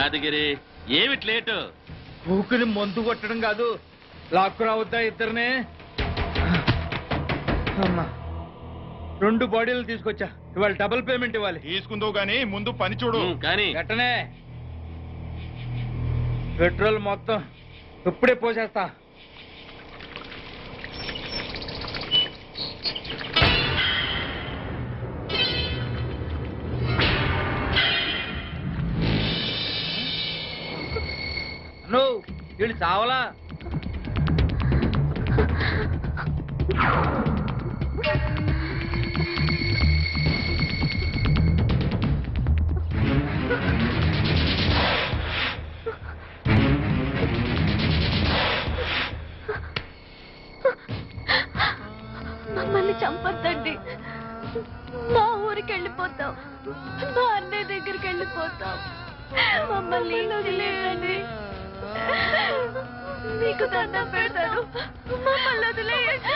యాదగిరి ఏమిటి లేటు? ఊకుని మందు కొట్టడం కాదు, లాక్కు రావద్దా ఇద్దరినే? అమ్మా 2 బాడీలు తీసుకొచ్చా, ఇవాళ డబుల్ పేమెంట్ ఇవ్వాలి. తీసుకుందో గానీ ముందు పని చూడు. కానీ వెంటనే పెట్రోల్ మొత్తం ఇప్పుడే పోసేస్తా. నువ్వు వీళ్ళు చావలా? మమ్మల్ని చంపొద్దండి, మా ఊరికి వెళ్ళిపోతాం, మా అన్నయ్య దగ్గరికి వెళ్ళిపోతాం, మమ్మల్ని వదిలేయండి, మీకు దండం పెడతాను, మమ్మల్ని వదిలేయండి.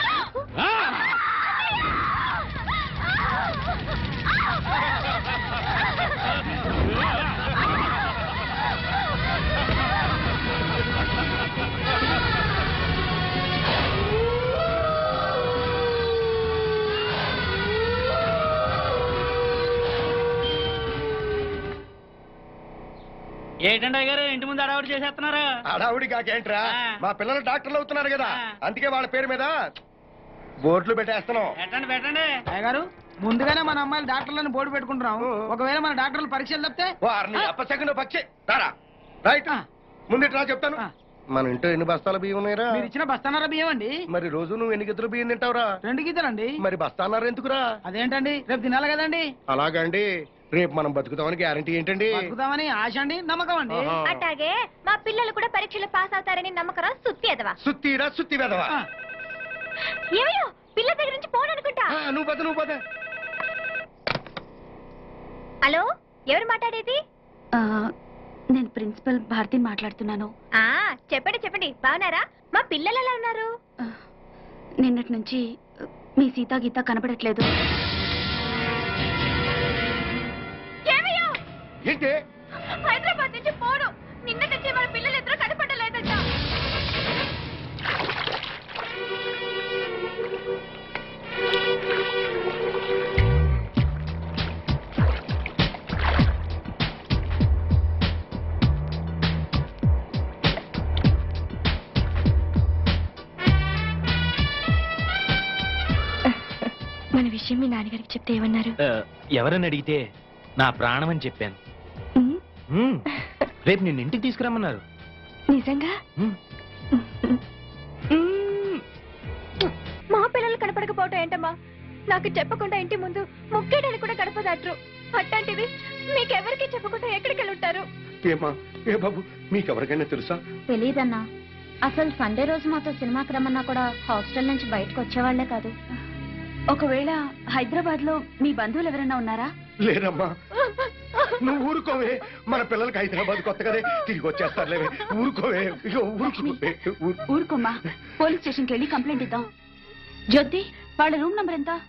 ఏంటండి అయ్యారు ఇంటి ముందు అడావుడి చేసేస్తున్నారు? అడావుడి కాకేంట్రా, మా పిల్లలు డాక్టర్లు అవుతున్నారు కదా, అందుకే వాళ్ళ పేరు మీద బోర్డులు పెట్టేస్తున్నాం. పెట్టండి అయ్యగారు, ముందుగానే మన అమ్మాయిలు డాక్టర్లను బోర్డు పెట్టుకుంటున్నాం. ఒకవేళ మన డాక్టర్లు పరీక్షలు తప్పితే వారిని అప్పసెకండ్ పక్షి తారా రైట్ ముందు చెప్తాను. మన ఇంట్లో ఎన్ని బస్తాల బియ్యం ఉన్నాయిరా? మీరు ఇచ్చిన బస్తాన్నర బియ్యం అండి. మరి రోజు నువ్వు ఎన్ని గిద్దలు బియ్యం తింటావురా? 2 గిద్దలండి. మరి బస్తాన్నర ఎందుకురా? అదేంటండి, రేపు తినాలి కదండి. అలాగండి, రేపు మనం బతుకుతామని గ్యారంటీ ఏంటండి? బతుకుతామని ఆశ అండి, నమ్మకం అండి. అట్లాగే మా పిల్లలు కూడా పరీక్షలు పాస్ అవుతారని నమ్మకరా? సుత్తి ఎదవా, సుత్తిరా సుత్తి వెదవా. ఏమయ్యో పిల్ల దగ్గర నుంచి ఫోన్ అనుకుంటా. నువ్వు పద. హలో, ఎవరు మాట్లాడేది? నేను ప్రిన్సిపల్ భారతిని మాట్లాడుతున్నాను. చెప్పండి, బాగున్నారా? మా పిల్లలు ఎలా ఉన్నారు? నిన్నటి నుంచి మీ సీతా గీత కనబడట్లేదు. ఏంటి? హైదరాబాద్ నుంచి ఫోను, నిన్న నుంచి మన పిల్లలు ఇద్దరు కనపడలేదంట. మన విషయం మీ నాన్నగారికి చెప్తే ఏమన్నారు? ఎవరని అడిగితే నా ప్రాణం అని చెప్పాను. రేపు నిన్ను ఇంటికి తీసుకురమ్మన్నారు. నిజంగా? మా పిల్లలు కనపడకపోవటం ఏంటమ్మా? నాకు చెప్పకుండా ఇంటి ముందు ముక్కేయడానికి కూడా గడపదాట్రు. అట్లాంటిది మీకెవరికి చెప్పకుండా ఎక్కడికి వెళ్ళి ఉంటారు? ఏమా ఏ బాబు, మీకెవరికైనా తెలుసా? తెలియదన్నా. అసలు సండే రోజు మాతో సినిమాకి రమ్మన్నా కూడా హాస్టల్ నుంచి బయటకు వచ్చేవాళ్లే కాదు. ఒకవేళ హైదరాబాద్ లో మీ బంధువులు ఎవరైనా ఉన్నారా? లేరమ్మా, నువ్వు ఊరుకోవే. మన పిల్లలకి హైదరాబాద్ కొత్తగానే తిరిగి వచ్చేస్తారులేవే. ఊరుకోవే. ఊరుకోమ్మా, పోలీస్ స్టేషన్కి వెళ్ళి కంప్లైంట్ ఇద్దాం. జ్యోతి, వాళ్ళ రూమ్ నంబర్ ఎంత?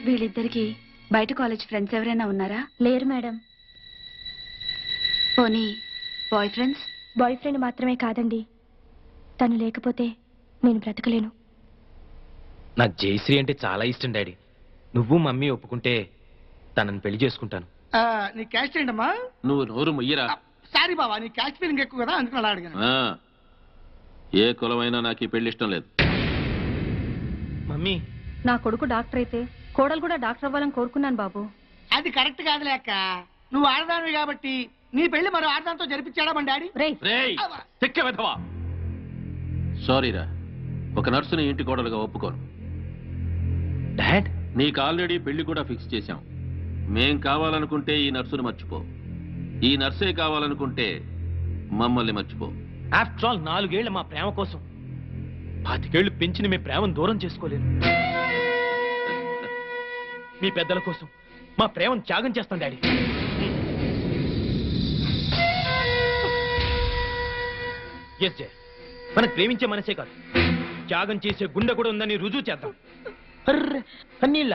వీళ్ళిద్దరికి బయట కాలేజ్ ఫ్రెండ్స్ ఎవరైనా ఉన్నారా? లేరు మేడం. పోనీ బాయ్ ఫ్రెండ్స్? బాయ్ ఫ్రెండ్ మాత్రమే కాదండి, తను లేకపోతే నేను బ్రతకలేను. నాకు జయశ్రీ అంటే చాలా ఇష్టం డాడీ. నువ్వు మమ్మీ ఒప్పుకుంటే తనని పెళ్లి చేసుకుంటాను. నీ క్యాస్ట్ ఏంటమ్మా? నువ్వు నోరు ముయ్యరా. సారీ బాబా, నీ క్యాస్ట్ ఫీలింగ్ ఎక్కువ కదా, అందుకని అలా అడిగాను. ఏ కులమైనా నాకు ఈ పెళ్లి ఇష్టం లేదు. మమ్మీ, నా కొడుకు డాక్టర్ అయితే కోడలు కూడా డాక్టర్ అవ్వాలని కోరుకున్నాను బాబు. అది కరెక్ట్ కాదులే అక్క. నువ్వు ఆడదానివి కాబట్టి నీ పెళ్లి మరో ఆడదాంతో జరిపించాడా మన డాడీ? సారీరా, ఒక నర్సుని ఇంటి కోడలుగా ఒప్పుకోను. డాడ్, నీకు ఆల్రెడీ పెళ్లి కూడా ఫిక్స్ చేశాం. మేం కావాలనుకుంటే ఈ నర్సును మర్చిపో, ఈ నర్సే కావాలనుకుంటే మమ్మల్ని మర్చిపో. ఆఫ్టర్ ఆల్ 4 ఏళ్ల మా ప్రేమ కోసం పాతికేళ్లు పెంచిన మీ ప్రేమను దూరం చేసుకోలేను. మీ పెద్దల కోసం మా ప్రేమను త్యాగం చేస్తాను డాడీ. ఎస్ జయ, మనకు ప్రేమించే మనసే కాదు, త్యాగం చేసే గుండె కూడా ఉందని రుజువు చేద్దాం. కన్నీళ్ళ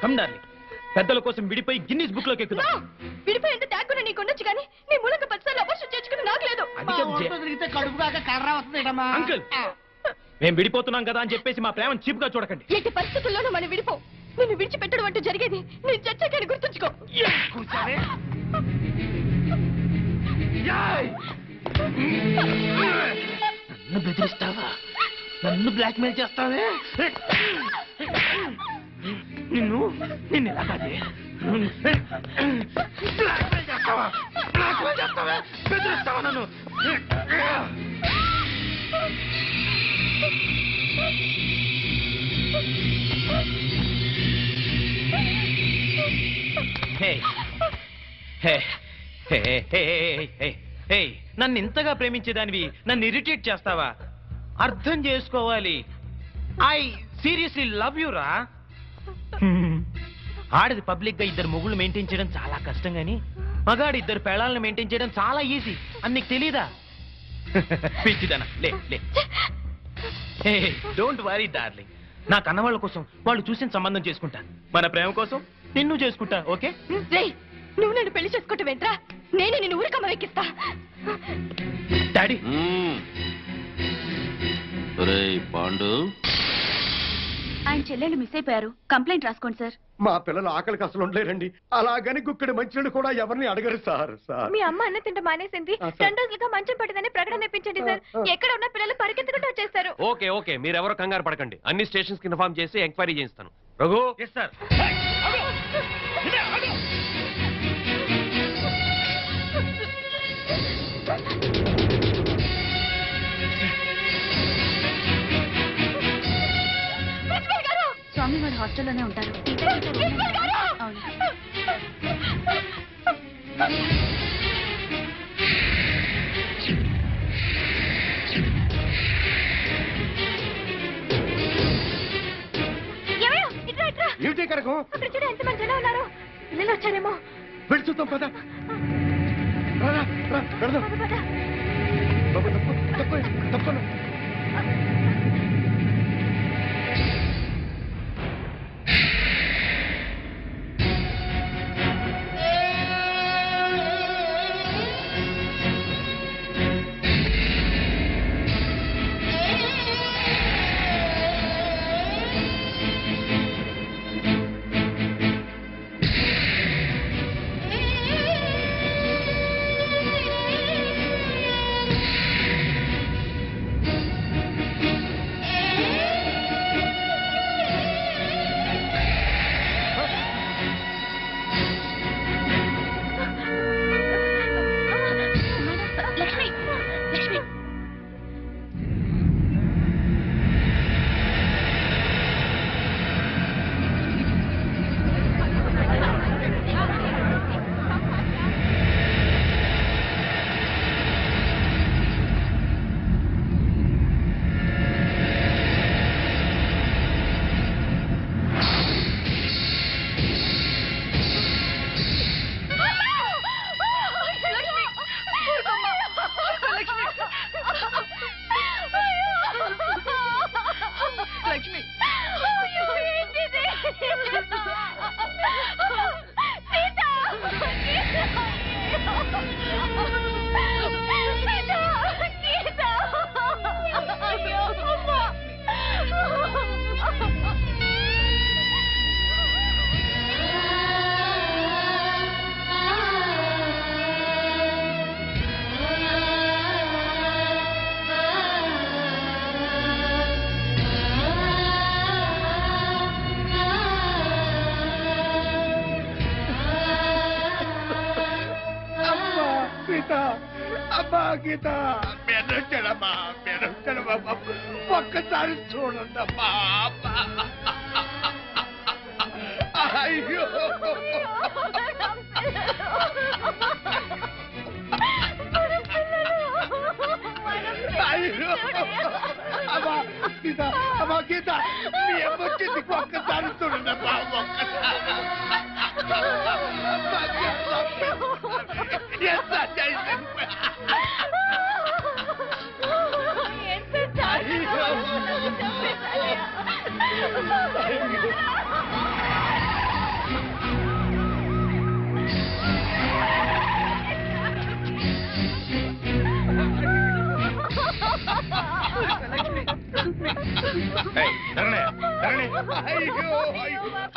కమ్ డార్లింగ్, పెద్దల కోసం విడిపోయి గిన్నిస్ బుక్ లోకి ఎక్కుదాం. విడిపోయి అంటే త్యాగకుండా నీకు ఉండొచ్చు కానీ నీ మూలంగా 10 సార్లు అవర్షం చేసుకుని నాకు లేదు. అది కాదు జయ. తిరిగితే కడుపు కాక కర్ర వస్తుందేటమ్మా. అంకుల్, మేము విడిపోతున్నాం కదా అని చెప్పేసి మా ప్రేమను చీప్ గా చూడకండి. ఎట్టి పరిస్థితుల్లోనూ మనం విడిపో. నిన్ను విడిచిపెట్టడం అంటూ జరిగేది నేను చచ్చాకని గుర్తుంచుకో. నన్ను బెదిరిస్తావా? నన్ను బ్లాక్మెయిల్ చేస్తావే? నిన్ను ఎలా కాదే? బ్లాక్మెయిల్ చేస్తావా? బెదిరిస్తావా నన్ను? నన్ను ఇంతగా ప్రేమించేదానివి నన్ను ఇరిటేట్ చేస్తావా? అర్థం చేసుకోవాలి. ఐ సీరియస్లీ లవ్ యూ రా. ఆడది పబ్లిక్ గా ఇద్దరు మొగుళ్ళు మెయింటైన్ చేయడం చాలా కష్టం గాని మగాడు ఇద్దరు పెళ్ళాలను మెయింటైన్ చేయడం చాలా ఈజీ అని నీకు తెలీదా? పిచ్చిదనా, లే లే. డోంట్ వరీ డార్లింగ్, నా కన్నవాళ్ళ కోసం వాళ్ళు చూసిన సంబంధం చేసుకుంటా. మన ప్రేమ కోసం నిన్ను చేసుకుంటా. ఓకే? నువ్వు నన్ను పెళ్లి చేసుకోవటం ఏంట్రా? నేను నిన్ను ఊరికమ్మ ఎక్కిస్తా. డాడీ, పాండు, ఆయన చెల్లెళ్ళు మిస్ అయిపోయారు. కంప్లైంట్ రాసుకోండి సార్. మా పిల్లలు ఆకలికి అసలు ఉండలేరండి. అలాగని గుక్కడి మంచినీళ్ళు కూడా ఎవరిని అడగరు సార్. మీ అమ్మ అన్న తింట మానేసింది. 2 రోజులుగా మంచం పట్టిందని ప్రకటన ఇప్పించండి సార్. ఎక్కడ ఉన్న పిల్లలు పరిగెత్తుకుంటూ వచ్చేస్తారు. ఓకే ఓకే, మీరెవరో కంగారు పడకండి. అన్ని స్టేషన్స్ కి ఇన్ఫార్మ్ చేసి ఎంక్వైరీ చేయిస్తాను. రఘు. Yes sir. స్వామి వారు హాస్టల్లోనే ఉంటారు. అవును. ఏమిటి కనుక అక్కడ చూడ ఎంతమంది జనం ఉన్నారు. పిల్లలు వచ్చారేమో. వెళ్ళి చూద్దాం పద. వెళదాం. తప్పను. గీత మెరచడమా ఒక్కసారి చూడండమ్మా. అయ్యో అయ్యో గీత అమ్మా గీత మీ అమ్మ వచ్చింది ఒక్కసారి చూడండి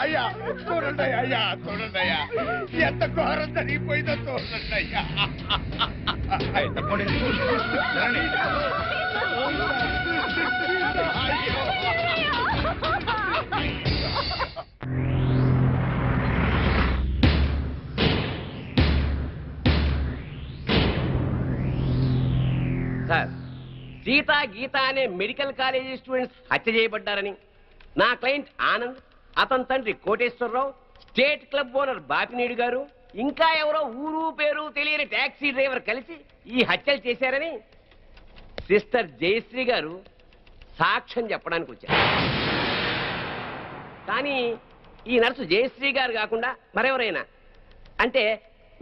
అయ్యా చూడండి అయ్యా చూడండి అయ్యా ఎంత ఘోరం జరిగిపోయిందో చూడండి అయ్యా తప్పండి సార్ సీతా గీత అనే మెడికల్ కాలేజీ స్టూడెంట్స్ హత్య చేయబడ్డారని నా క్లయింట్ ఆనంద్ అతని తండ్రి Koteswararao state club owner Bapineedu గారు ఇంకా ఎవరో ఊరు పేరు తెలియని టాక్సీ డ్రైవర్ కలిసి ఈ హత్యలు చేశారని సిస్టర్ జయశ్రీ గారు సాక్ష్యం చెప్పడానికి వచ్చారు. కానీ ఈ నర్సు జయశ్రీ గారు కాకుండా మరెవరైనా అంటే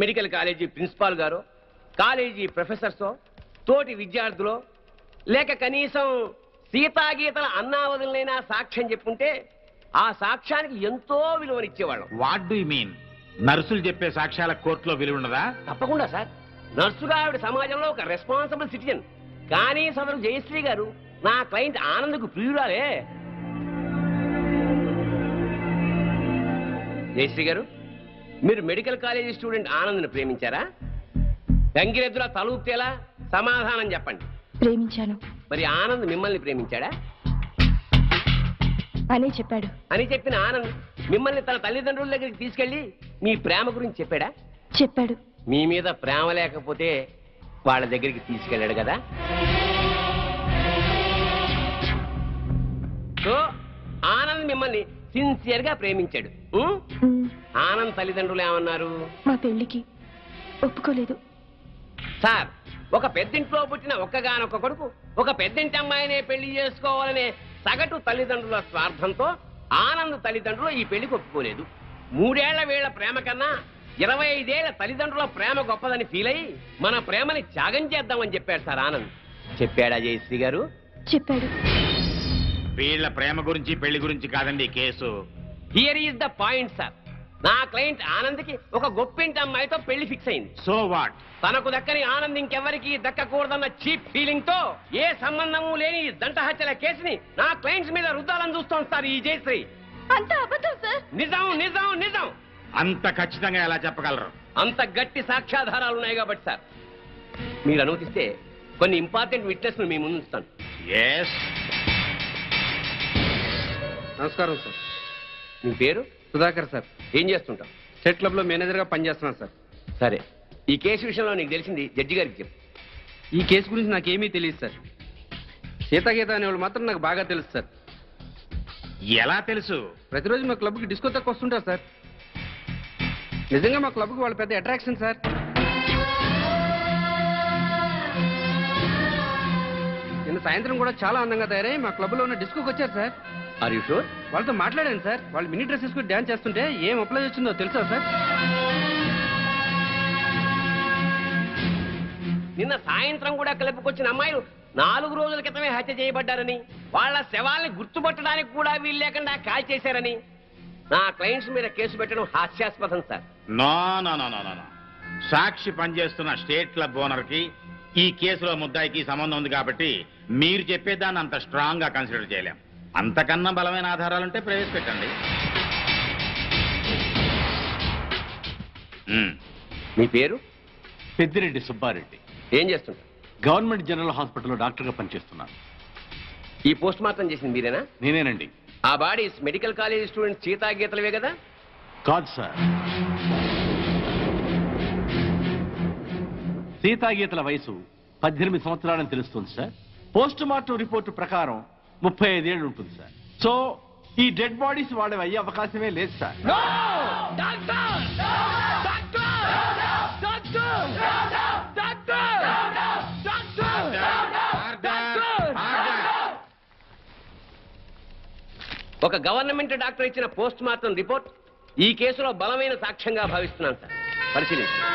మెడికల్ కాలేజీ ప్రిన్సిపాల్ గారు కాలేజీ ప్రొఫెసర్సో తోటి విద్యార్థులు లేక కనీసం సీతాగీతల అన్నావదులైనా సాక్ష్యం చెప్పుంటే ఆ సాక్ష్యానికి ఎంతో విలువనిచ్చేవాళ్ళం. What do you mean? నర్సులు చెప్పే సాక్ష్యాల కోర్టులో విలువ ఉండదా? తప్పకుండా సార్. నర్సుగా ఆవిడ సమాజంలో ఒక రెస్పాన్సిబుల్ సిటిజన్. కానీ సదరు జయశ్రీ గారు నా క్లయింట్ ఆనంద్కు ప్రియురాలే. జయశ్రీ గారు, మీరు మెడికల్ కాలేజీ స్టూడెంట్ ఆనంద్ని ప్రేమించారా? గంగిరెద్దులా తలూపుతేలా సమాధానం చెప్పండి. ప్రేమించాను. మరి ఆనంద్ మిమ్మల్ని ప్రేమించాడా? అనే చెప్పాడు. అని చెప్పిన ఆనంద్ మిమ్మల్ని తన తల్లిదండ్రుల దగ్గరికి తీసుకెళ్లి మీ ప్రేమ గురించి చెప్పాడా? చెప్పాడు. మీ మీద ప్రేమ లేకపోతే వాళ్ళ దగ్గరికి తీసుకెళ్ళాడు కదా. సో ఆనంద్ మిమ్మల్ని సిన్సియర్ గా ప్రేమించాడు. ఆనంద్ తల్లిదండ్రులు ఏమన్నారు? మా పెళ్లికి ఒప్పుకోలేదు. సార్, ఒక పెద్దింట్లో పుట్టిన ఒక్కగానొక్క కొడుకు ఒక పెద్దింటి అమ్మాయినే పెళ్లి చేసుకోవాలనే సగటు తల్లిదండ్రుల స్వార్థంతో ఆనంద్ తల్లిదండ్రులు ఈ పెళ్లికి ఒప్పుకోలేదు. 3 ఏళ్ల వీళ్ల ప్రేమ కన్నా 25 ఏళ్ల తల్లిదండ్రుల ప్రేమ గొప్పదని ఫీల్ అయ్యి మన ప్రేమని త్యాగం చేద్దామని చెప్పాడు సార్ ఆనంద్. చెప్పాడా జయశ్రీ గారు? చెప్పాడు. వీళ్ళ ప్రేమ గురించి పెళ్లి గురించి కాదండి case. Here is the point sir. నా క్లయింట్ ఆనంద్కి ఒక గొప్పింటి అమ్మాయితో పెళ్లి ఫిక్స్ అయింది. So what? తనకు దక్కని ఆనంద్ ఇంకెవరికి దక్కకూడదన్న చీప్ ఫీలింగ్ తో ఏ సంబంధము లేని దంట హత్యల కేసుని నా క్లయింట్స్ మీద రుద్దాలని చూస్తోంది సార్ ఈ జయశ్రీ. అంత అబద్ధం సార్. నిజం నిజం నిజం. అంత ఖచ్చితంగా ఎలా చెప్పగలరు? అంత గట్టి సాక్ష్యాధారాలు ఉన్నాయి కాబట్టి సార్, మీరు అనుమతిస్తే కొన్ని ఇంపార్టెంట్ విట్నెస్ మీ ముందు ఉంచుతాను. నమస్కారం సార్. మీ పేరు? సుధాకర్ సార్. ఏం చేస్తుంటాం? స్టేట్ క్లబ్ లో మేనేజర్ గా పనిచేస్తున్నాను సార్. సరే, ఈ కేసు విషయంలో నీకు తెలిసింది జడ్జి గారికి చెప్పు. ఈ కేసు గురించి నాకేమీ తెలియదు సార్. సీతాగీత అనేవాళ్ళు మాత్రం నాకు బాగా తెలుసు సార్. ఎలా తెలుసు? ప్రతిరోజు మా క్లబ్కి డిస్కో తక్కువ వస్తుంటారు సార్. నిజంగా మా క్లబ్కి వాళ్ళు పెద్ద అట్రాక్షన్ సార్. నిన్న సాయంత్రం కూడా చాలా అందంగా తయారై మా క్లబ్లో ఉన్న డిస్కోకి వచ్చారు సార్. Are you sure? వాళ్ళతో మాట్లాడాను సార్. వాళ్ళు మినీ డ్రెస్ వేసుకుని డ్యాన్స్ చేస్తుంటే ఏం అప్లై వచ్చిందో తెలుసా సార్? నిన్న సాయంత్రం కూడా క్లబ్కి వచ్చిన అమ్మాయిలు 4 రోజుల క్రితమే హత్య చేయబడ్డారని, వాళ్ళ శవాల్ని గుర్తుపట్టడానికి కూడా వీలు లేకుండా కాల్ చేశారని నా క్లయింట్స్ మీద కేసు పెట్టడం హాస్యాస్పదం sir. No no no no no. Sakshi పనిచేస్తున్న స్టేట్ క్లబ్ ఓనర్ కి ఈ కేసులో ముద్దాయికి సంబంధం ఉంది కాబట్టి మీరు చెప్పేదాన్ని అంత స్ట్రాంగ్ గా కన్సిడర్ చేయలేం. అంతకన్నా బలమైన ఆధారాలుంటే ప్రవేశపెట్టండి. మీ పేరు? పెద్దిరెడ్డి సుబ్బారెడ్డి. ఏం చేస్తుంటారు? గవర్నమెంట్ జనరల్ హాస్పిటల్లో డాక్టర్గా పనిచేస్తున్నాను. ఈ పోస్ట్ మార్టం చేసింది మీరేనా? నేనేనండి. ఆ బాడీస్ మెడికల్ కాలేజ్ స్టూడెంట్ సీతాగీతలవే కదా? కాదు సార్. సీతాగీతల వయసు 18 సంవత్సరాలని తెలుస్తుంది సార్. పోస్ట్ మార్టం రిపోర్టు ప్రకారం 35 ఏళ్ళు ఉంటుంది సార్. సో ఈ డెడ్ బాడీస్ వాళ్ళవి అయ్యే అవకాశమే లేదు సార్. ఒక గవర్నమెంట్ డాక్టర్ ఇచ్చిన పోస్ట్ మార్టం రిపోర్ట్ ఈ కేసులో బలమైన సాక్ష్యంగా భావిస్తున్నాను సార్. పరిశీలించండి.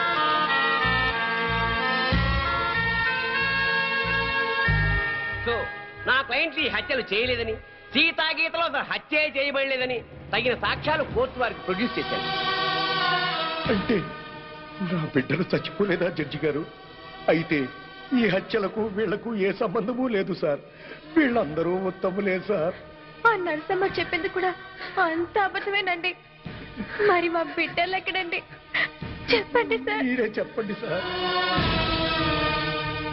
సో నా క్లయింట్ ఈ హత్యలు చేయలేదని, సీతాగీతలో అసలు హత్య చేయబడలేదని తగిన సాక్ష్యాలు కోర్టు వారికి ప్రొడ్యూస్ చేశాను. అంటే నా బిడ్డలు చచ్చిపోలేదా జడ్జి గారు? అయితే ఈ హత్యలకు వీళ్లకు ఏ సంబంధము లేదు సార్. వీళ్ళందరూ ఉత్తములే సార్. ఆ నరసమ్మ చెప్పింది కూడా అంత అబద్ధమేనండి. మరి మా బిడ్డలు ఎక్కడండి? చెప్పండి సార్. మీరే చెప్పండి సార్.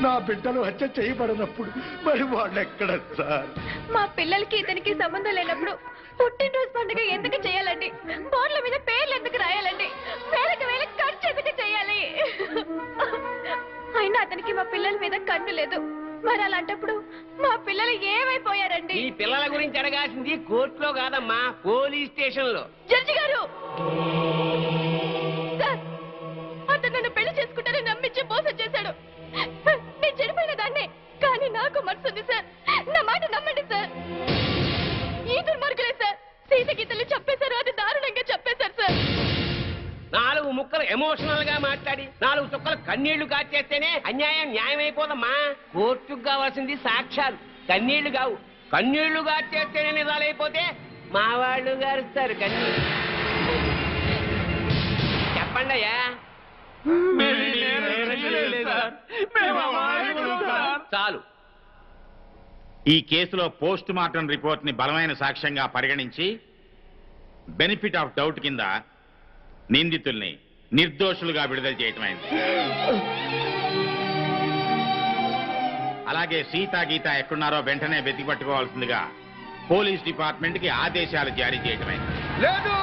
నా బిడ్డలు హత్య చేయబడినప్పుడు మరి వాళ్ళు ఎక్కడ సార్? మా పిల్లలకి ఇతనికి సంబంధం లేనప్పుడు పుట్టినరోజు పండుగ ఎందుకు చేయాలండి? బోర్ల మీద పేర్లు ఎందుకు రాయాలండి? వేలకు వేల ఖర్చు ఎందుకు చేయాలి? అయినా అతనికి మా పిల్లల మీద కన్ను లేదు. మరి అలాంటప్పుడు మా పిల్లలు ఏమైపోయారండి? ఈ పిల్లల గురించి అడగాల్సింది కోర్టులో కాదమ్మా, పోలీస్ స్టేషన్ లో. జడ్జి గారు, సార్, అతను నన్ను పెళ్లి చేసుకుంటానని నమ్మించి మోసం చేశాడు. నేను చెడిపోయిన దాన్ని, కానీ నాకు మనసు ఉంది సార్. నా మాట నమ్మండి సార్. ఈ దుర్మార్గులే సార్ సీత గీతలు చెప్పేశారు. అది దారుణంగా చెప్పేశారు సార్. 4 ముక్కలు ఎమోషనల్ గా మాట్లాడి 4 చుక్కలు కన్నీళ్లు కాచేస్తేనే అన్యాయం న్యాయమైపోదమ్మా. కోర్టుకు కావాల్సింది సాక్ష్యాలు, కన్నీళ్లు కావు. కన్నీళ్లు కాచేస్తేనే నిజాలైపోతే మా వాళ్ళు గారుస్తారు కన్నీళ్ళు. చెప్పండి అయ్యా. చాలు. ఈ కేసులో పోస్ట్ మార్టం రిపోర్ట్ ని బలమైన సాక్ష్యంగా పరిగణించి బెనిఫిట్ ఆఫ్ డౌట్ కింద నిందితుల్ని నిర్దోషులుగా విడుదల చేయటమైంది. అలాగే సీతా గీత ఎక్కడున్నారో వెంటనే వెతికి పట్టుకోవాల్సిందిగా పోలీస్ డిపార్ట్మెంట్ కి ఆదేశాలు జారీ చేయటమైంది. లేదు